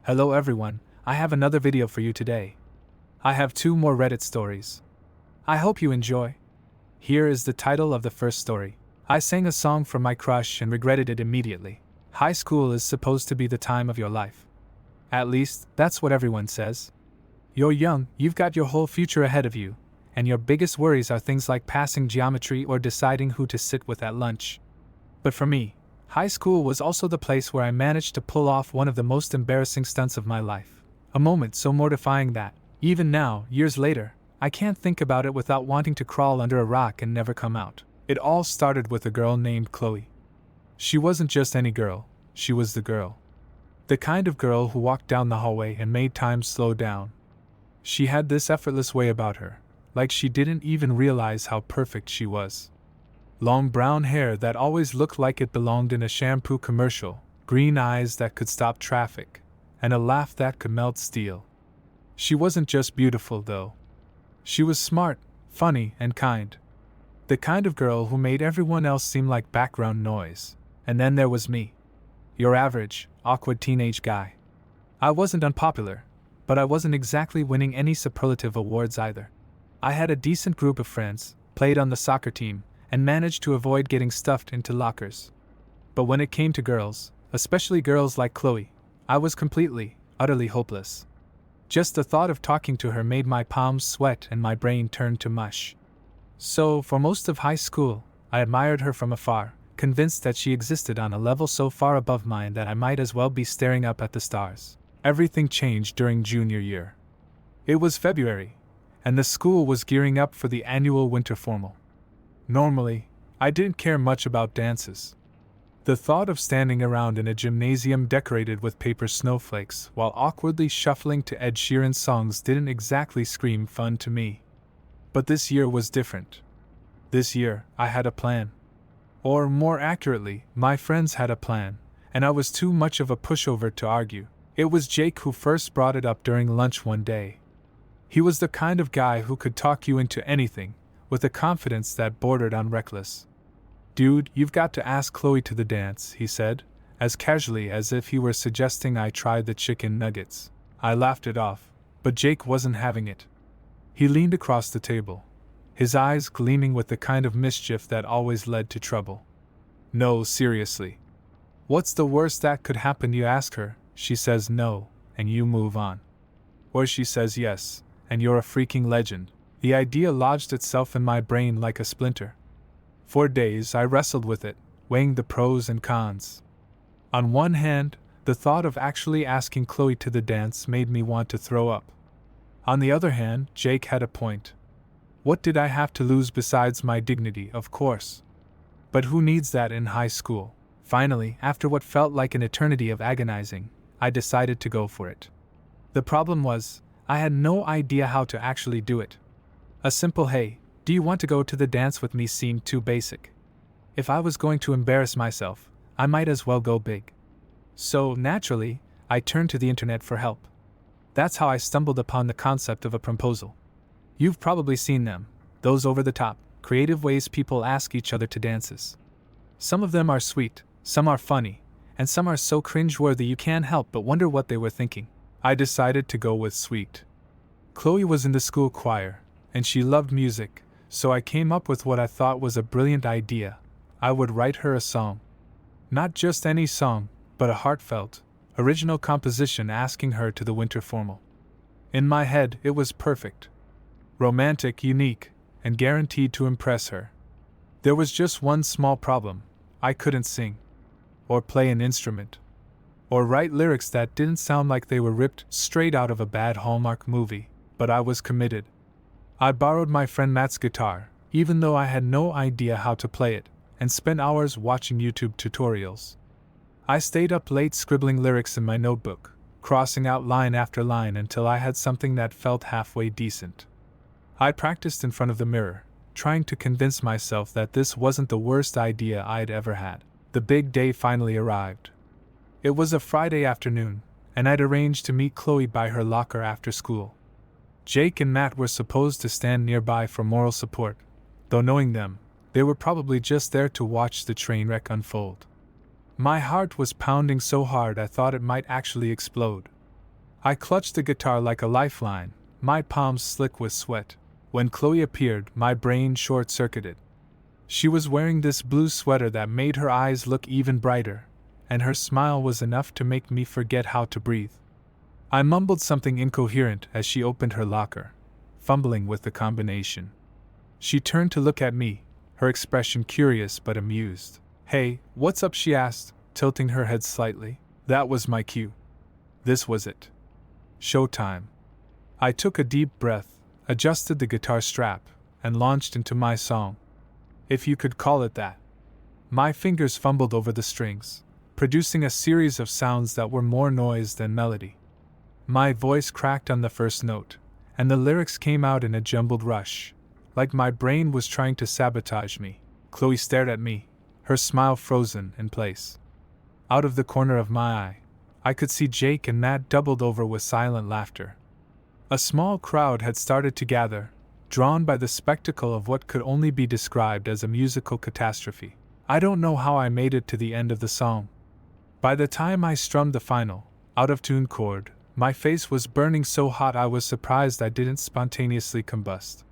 Hello everyone, I have another video for you today. I have 2 more Reddit stories. I hope you enjoy. Here is the title of the first story. I sang a song for my crush and regretted it immediately. High school is supposed to be the time of your life. At least, that's what everyone says. You're young, you've got your whole future ahead of you, and your biggest worries are things like passing geometry or deciding who to sit with at lunch. But for me, high school was also the place where I managed to pull off one of the most embarrassing stunts of my life. A moment so mortifying that, even now, years later, I can't think about it without wanting to crawl under a rock and never come out. It all started with a girl named Chloe. She wasn't just any girl, she was the girl. The kind of girl who walked down the hallway and made time slow down. She had this effortless way about her, like she didn't even realize how perfect she was. Long brown hair that always looked like it belonged in a shampoo commercial, green eyes that could stop traffic, and a laugh that could melt steel. She wasn't just beautiful, though. She was smart, funny, and kind. The kind of girl who made everyone else seem like background noise. And then there was me. Your average, awkward teenage guy. I wasn't unpopular, but I wasn't exactly winning any superlative awards either. I had a decent group of friends, played on the soccer team, and managed to avoid getting stuffed into lockers. But when it came to girls, especially girls like Chloe, I was completely, utterly hopeless. Just the thought of talking to her made my palms sweat and my brain turn to mush. So, for most of high school, I admired her from afar, convinced that she existed on a level so far above mine that I might as well be staring up at the stars. Everything changed during junior year. It was February, and the school was gearing up for the annual winter formal. Normally, I didn't care much about dances. The thought of standing around in a gymnasium decorated with paper snowflakes while awkwardly shuffling to Ed Sheeran songs didn't exactly scream fun to me. But this year was different. This year, I had a plan. Or more accurately, my friends had a plan, and I was too much of a pushover to argue. It was Jake who first brought it up during lunch one day. He was the kind of guy who could talk you into anything, with a confidence that bordered on reckless. "Dude, you've got to ask Chloe to the dance," he said, as casually as if he were suggesting I try the chicken nuggets. I laughed it off, but Jake wasn't having it. He leaned across the table, his eyes gleaming with the kind of mischief that always led to trouble. "No, seriously. What's the worst that could happen? You ask her, she says no, and you move on. Or she says yes, and you're a freaking legend." The idea lodged itself in my brain like a splinter. For days I wrestled with it, weighing the pros and cons. On one hand, the thought of actually asking Chloe to the dance made me want to throw up. On the other hand, Jake had a point. What did I have to lose besides my dignity, of course? But who needs that in high school? Finally, after what felt like an eternity of agonizing, I decided to go for it. The problem was, I had no idea how to actually do it. A simple "hey, do you want to go to the dance with me" seemed too basic. If I was going to embarrass myself, I might as well go big. So, naturally, I turned to the internet for help. That's how I stumbled upon the concept of a promposal. You've probably seen them, those over-the-top, creative ways people ask each other to dances. Some of them are sweet, some are funny, and some are so cringe-worthy you can't help but wonder what they were thinking. I decided to go with sweet. Chloe was in the school choir, and she loved music, so I came up with what I thought was a brilliant idea. I would write her a song. Not just any song, but a heartfelt, original composition asking her to the winter formal. In my head, it was perfect. Romantic, unique, and guaranteed to impress her. There was just one small problem. I couldn't sing. Or play an instrument. Or write lyrics that didn't sound like they were ripped straight out of a bad Hallmark movie, but I was committed. I borrowed my friend Matt's guitar, even though I had no idea how to play it, and spent hours watching YouTube tutorials. I stayed up late scribbling lyrics in my notebook, crossing out line after line until I had something that felt halfway decent. I practiced in front of the mirror, trying to convince myself that this wasn't the worst idea I'd ever had. The big day finally arrived. It was a Friday afternoon, and I'd arranged to meet Chloe by her locker after school. Jake and Matt were supposed to stand nearby for moral support, though knowing them, they were probably just there to watch the train wreck unfold. My heart was pounding so hard I thought it might actually explode. I clutched the guitar like a lifeline, my palms slick with sweat. When Chloe appeared, my brain short-circuited. She was wearing this blue sweater that made her eyes look even brighter, and her smile was enough to make me forget how to breathe. I mumbled something incoherent as she opened her locker, fumbling with the combination. She turned to look at me, her expression curious but amused. "Hey, what's up?" she asked, tilting her head slightly. That was my cue. This was it. Showtime. I took a deep breath, adjusted the guitar strap, and launched into my song. If you could call it that. My fingers fumbled over the strings, producing a series of sounds that were more noise than melody. My voice cracked on the first note, and the lyrics came out in a jumbled rush, like my brain was trying to sabotage me. Chloe stared at me, her smile frozen in place. Out of the corner of my eye, I could see Jake and Matt doubled over with silent laughter. A small crowd had started to gather, drawn by the spectacle of what could only be described as a musical catastrophe. I don't know how I made it to the end of the song. By the time I strummed the final, out-of-tune chord, my face was burning so hot I was surprised I didn't spontaneously combust.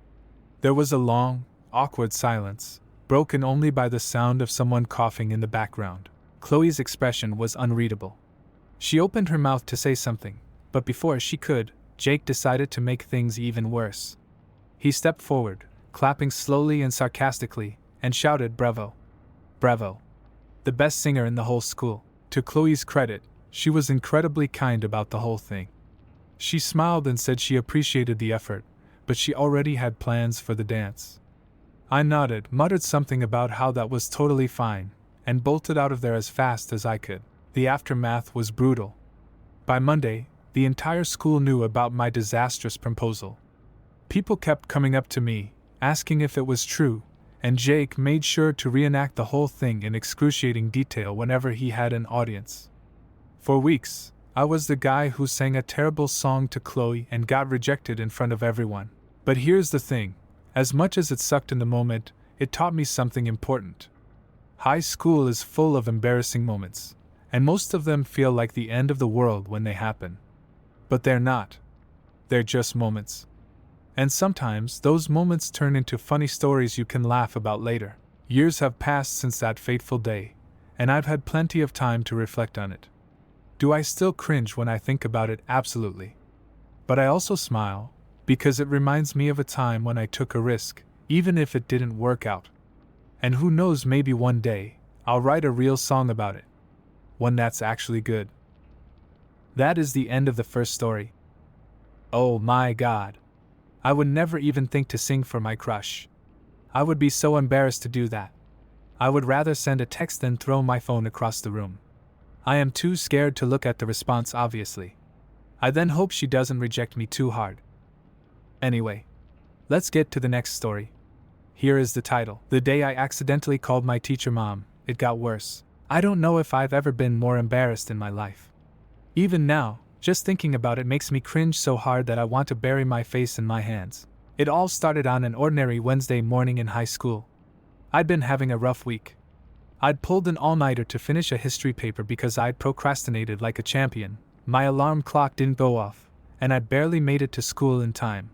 There was a long, awkward silence, broken only by the sound of someone coughing in the background. Chloe's expression was unreadable. She opened her mouth to say something, but before she could, Jake decided to make things even worse. He stepped forward, clapping slowly and sarcastically, and shouted, "Bravo! Bravo! The best singer in the whole school." To Chloe's credit, she was incredibly kind about the whole thing. She smiled and said she appreciated the effort, but she already had plans for the dance. I nodded, muttered something about how that was totally fine, and bolted out of there as fast as I could. The aftermath was brutal. By Monday, the entire school knew about my disastrous proposal. People kept coming up to me, asking if it was true, and Jake made sure to reenact the whole thing in excruciating detail whenever he had an audience. For weeks, I was the guy who sang a terrible song to Chloe and got rejected in front of everyone. But here's the thing, as much as it sucked in the moment, it taught me something important. High school is full of embarrassing moments, and most of them feel like the end of the world when they happen. But they're not. They're just moments. And sometimes those moments turn into funny stories you can laugh about later. Years have passed since that fateful day, and I've had plenty of time to reflect on it. Do I still cringe when I think about it? Absolutely. But I also smile, because it reminds me of a time when I took a risk, even if it didn't work out. And who knows, maybe one day, I'll write a real song about it. One that's actually good. That is the end of the first story. Oh my God. I would never even think to sing for my crush. I would be so embarrassed to do that. I would rather send a text than throw my phone across the room. I am too scared to look at the response, obviously. I then hope she doesn't reject me too hard. Anyway, let's get to the next story. Here is the title. The day I accidentally called my teacher mom, it got worse. I don't know if I've ever been more embarrassed in my life. Even now, just thinking about it makes me cringe so hard that I want to bury my face in my hands. It all started on an ordinary Wednesday morning in high school. I'd been having a rough week. I'd pulled an all-nighter to finish a history paper because I'd procrastinated like a champion. My alarm clock didn't go off, and I barely made it to school in time.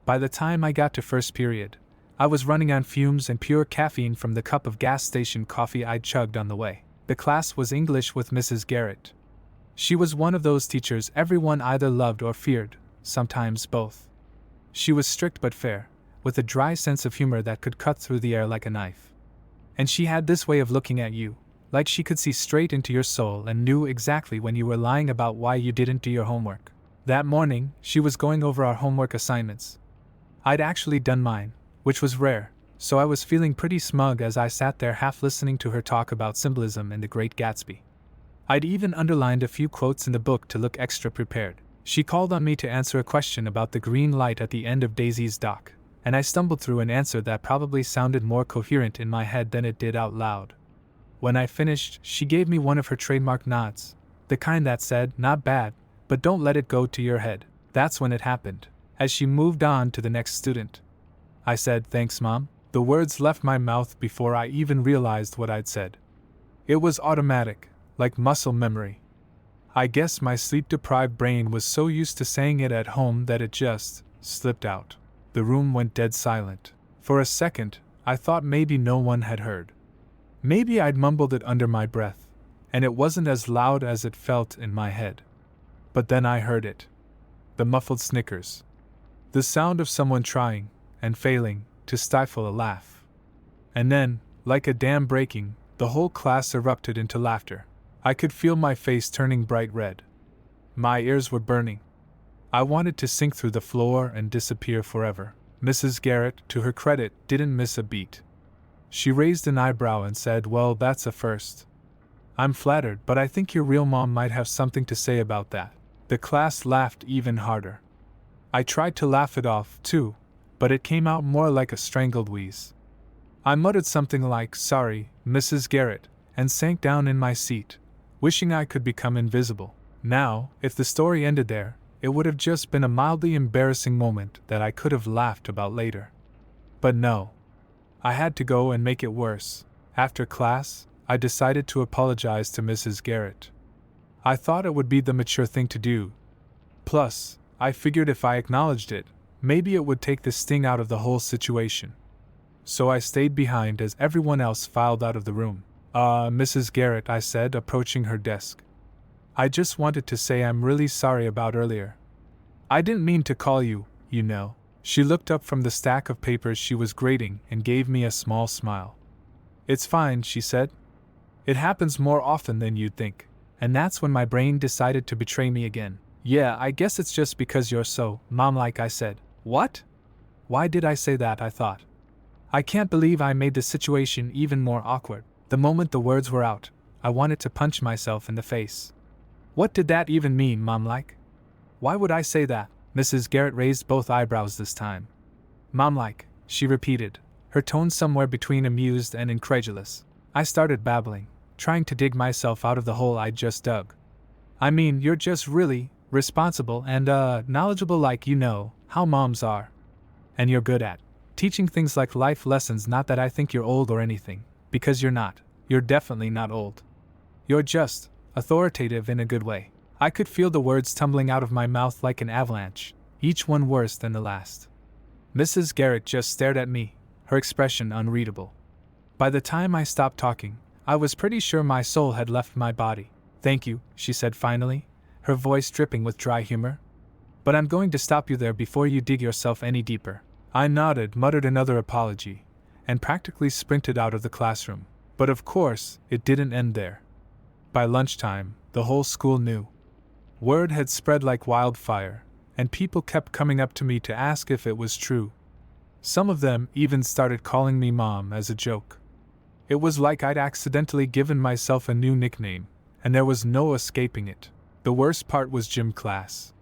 By the time I got to first period, I was running on fumes and pure caffeine from the cup of gas station coffee I'd chugged on the way. The class was English with Mrs. Garrett. She was one of those teachers everyone either loved or feared, sometimes both. She was strict but fair, with a dry sense of humor that could cut through the air like a knife. And she had this way of looking at you, like she could see straight into your soul and knew exactly when you were lying about why you didn't do your homework. That morning, she was going over our homework assignments. I'd actually done mine, which was rare, so I was feeling pretty smug as I sat there half listening to her talk about symbolism in The Great Gatsby. I'd even underlined a few quotes in the book to look extra prepared. She called on me to answer a question about the green light at the end of Daisy's dock, and I stumbled through an answer that probably sounded more coherent in my head than it did out loud. When I finished, she gave me one of her trademark nods, the kind that said, "Not bad, but don't let it go to your head." That's when it happened, as she moved on to the next student. I said, "Thanks, Mom." The words left my mouth before I even realized what I'd said. It was automatic, like muscle memory. I guess my sleep-deprived brain was so used to saying it at home that it just slipped out. The room went dead silent. For a second, I thought maybe no one had heard. Maybe I'd mumbled it under my breath, and it wasn't as loud as it felt in my head. But then I heard it. The muffled snickers. The sound of someone trying, and failing, to stifle a laugh. And then, like a dam breaking, the whole class erupted into laughter. I could feel my face turning bright red. My ears were burning. I wanted to sink through the floor and disappear forever. Mrs. Garrett, to her credit, didn't miss a beat. She raised an eyebrow and said, "Well, that's a first. I'm flattered, but I think your real mom might have something to say about that." The class laughed even harder. I tried to laugh it off, too, but it came out more like a strangled wheeze. I muttered something like, "Sorry, Mrs. Garrett," and sank down in my seat, wishing I could become invisible. Now, if the story ended there, it would have just been a mildly embarrassing moment that I could have laughed about later. But no. I had to go and make it worse. After class, I decided to apologize to Mrs. Garrett. I thought it would be the mature thing to do. Plus, I figured if I acknowledged it, maybe it would take the sting out of the whole situation. So I stayed behind as everyone else filed out of the room. Mrs. Garrett," I said, approaching her desk. "I just wanted to say I'm really sorry about earlier. I didn't mean to call you, you know." She looked up from the stack of papers she was grading and gave me a small smile. "It's fine," she said. "It happens more often than you'd think. And that's when my brain decided to betray me again." "Yeah, I guess it's just because you're so mom-like," I said. "What? Why did I say that?" I thought. I can't believe I made the situation even more awkward. The moment the words were out, I wanted to punch myself in the face. What did that even mean, mom-like? Why would I say that? Mrs. Garrett raised both eyebrows this time. "Mom-like," she repeated, her tone somewhere between amused and incredulous. I started babbling, trying to dig myself out of the hole I'd just dug. "I mean, you're just really responsible and, knowledgeable, like you know how moms are. And you're good at teaching things like life lessons. Not that I think you're old or anything, because you're not. You're definitely not old. You're just authoritative in a good way." I could feel the words tumbling out of my mouth like an avalanche, each one worse than the last. Mrs. Garrett just stared at me, her expression unreadable. By the time I stopped talking, I was pretty sure my soul had left my body. "Thank you," she said finally, her voice dripping with dry humor. "But I'm going to stop you there before you dig yourself any deeper." I nodded, muttered another apology, and practically sprinted out of the classroom. But of course, it didn't end there. By lunchtime, the whole school knew. Word had spread like wildfire, and people kept coming up to me to ask if it was true. Some of them even started calling me Mom as a joke. It was like I'd accidentally given myself a new nickname, and there was no escaping it. The worst part was gym class.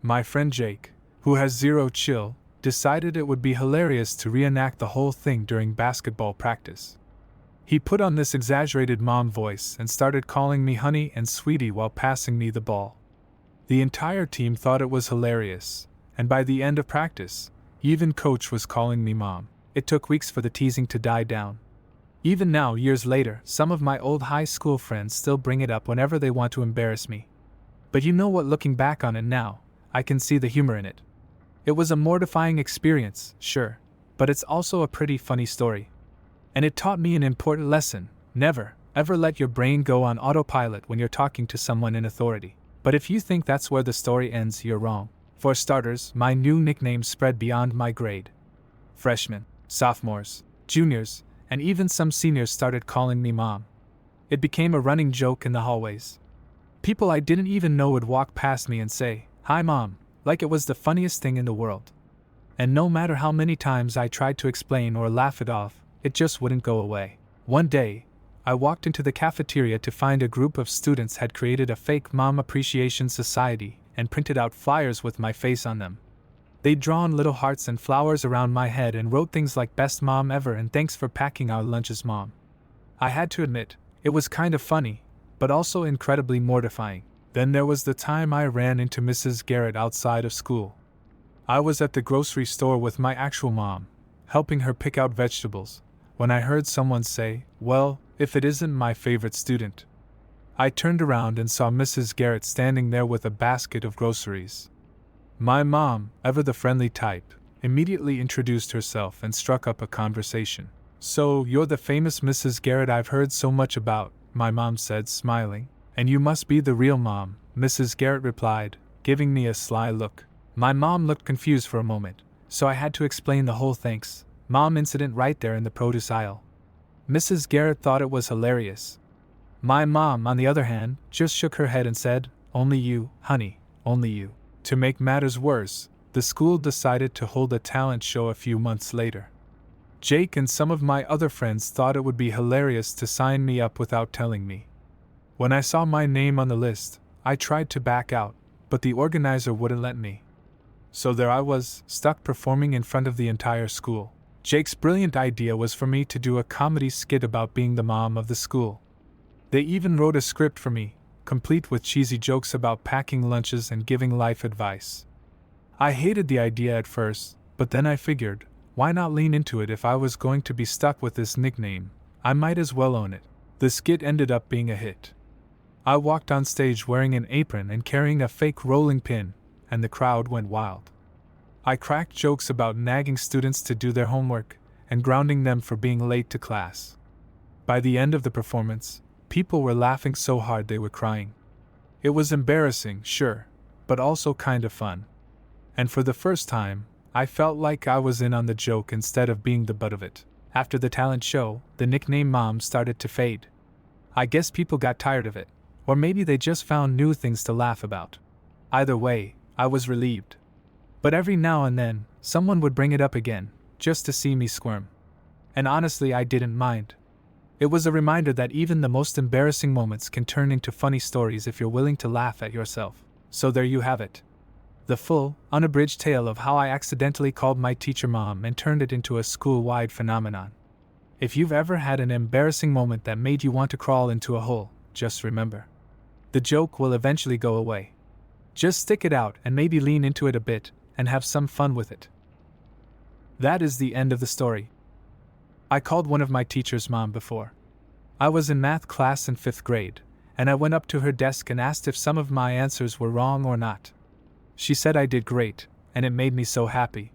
My friend Jake, who has zero chill, decided it would be hilarious to reenact the whole thing during basketball practice. He put on this exaggerated mom voice and started calling me honey and sweetie while passing me the ball. The entire team thought it was hilarious, and by the end of practice, even coach was calling me Mom. It took weeks for the teasing to die down. Even now, years later, some of my old high school friends still bring it up whenever they want to embarrass me. But you know what, looking back on it now, I can see the humor in it. It was a mortifying experience, sure, but it's also a pretty funny story. And it taught me an important lesson: never, ever let your brain go on autopilot when you're talking to someone in authority. But if you think that's where the story ends, you're wrong. For starters, my new nickname spread beyond my grade. Freshmen, sophomores, juniors, and even some seniors started calling me Mom. It became a running joke in the hallways. People I didn't even know would walk past me and say, "Hi Mom," like it was the funniest thing in the world. And no matter how many times I tried to explain or laugh it off, it just wouldn't go away. One day, I walked into the cafeteria to find a group of students had created a fake Mom Appreciation Society and printed out flyers with my face on them. They'd drawn little hearts and flowers around my head and wrote things like "Best Mom Ever" and "Thanks for packing our lunches, Mom." I had to admit, it was kind of funny, but also incredibly mortifying. Then there was the time I ran into Mrs. Garrett outside of school. I was at the grocery store with my actual mom, helping her pick out vegetables, when I heard someone say, "Well, if it isn't my favorite student." I turned around and saw Mrs. Garrett standing there with a basket of groceries. My mom, ever the friendly type, immediately introduced herself and struck up a conversation. "So, you're the famous Mrs. Garrett I've heard so much about," my mom said, smiling. "And you must be the real mom," Mrs. Garrett replied, giving me a sly look. My mom looked confused for a moment, so I had to explain the whole "thanks, Mom" incident right there in the produce aisle. Mrs. Garrett thought it was hilarious. My mom, on the other hand, just shook her head and said, "Only you, honey, only you." To make matters worse, the school decided to hold a talent show a few months later. Jake and some of my other friends thought it would be hilarious to sign me up without telling me. When I saw my name on the list, I tried to back out, but the organizer wouldn't let me. So there I was, stuck performing in front of the entire school. Jake's brilliant idea was for me to do a comedy skit about being the mom of the school. They even wrote a script for me, complete with cheesy jokes about packing lunches and giving life advice. I hated the idea at first, but then I figured, why not lean into it? If I was going to be stuck with this nickname, I might as well own it. The skit ended up being a hit. I walked on stage wearing an apron and carrying a fake rolling pin, and the crowd went wild. I cracked jokes about nagging students to do their homework and grounding them for being late to class. By the end of the performance, people were laughing so hard they were crying. It was embarrassing, sure, but also kind of fun. And for the first time, I felt like I was in on the joke instead of being the butt of it. After the talent show, the nickname Mom started to fade. I guess people got tired of it, or maybe they just found new things to laugh about. Either way, I was relieved. But every now and then, someone would bring it up again, just to see me squirm. And honestly, I didn't mind. It was a reminder that even the most embarrassing moments can turn into funny stories if you're willing to laugh at yourself. So there you have it. The full, unabridged tale of how I accidentally called my teacher Mom and turned it into a school-wide phenomenon. If you've ever had an embarrassing moment that made you want to crawl into a hole, just remember, the joke will eventually go away. Just stick it out and maybe lean into it a bit and have some fun with it. That is the end of the story. I called one of my teachers Mom before. I was in math class in 5th grade, and I went up to her desk and asked if some of my answers were wrong or not. She said I did great, and it made me so happy.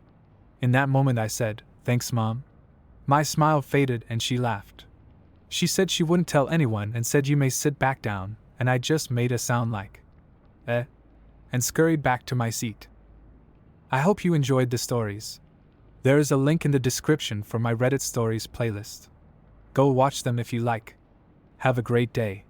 In that moment I said, "Thanks, Mom." My smile faded and she laughed. She said she wouldn't tell anyone and said, "You may sit back down," and I just made a sound like, "Eh," and scurried back to my seat. I hope you enjoyed the stories. There is a link in the description for my Reddit Stories playlist. Go watch them if you like. Have a great day.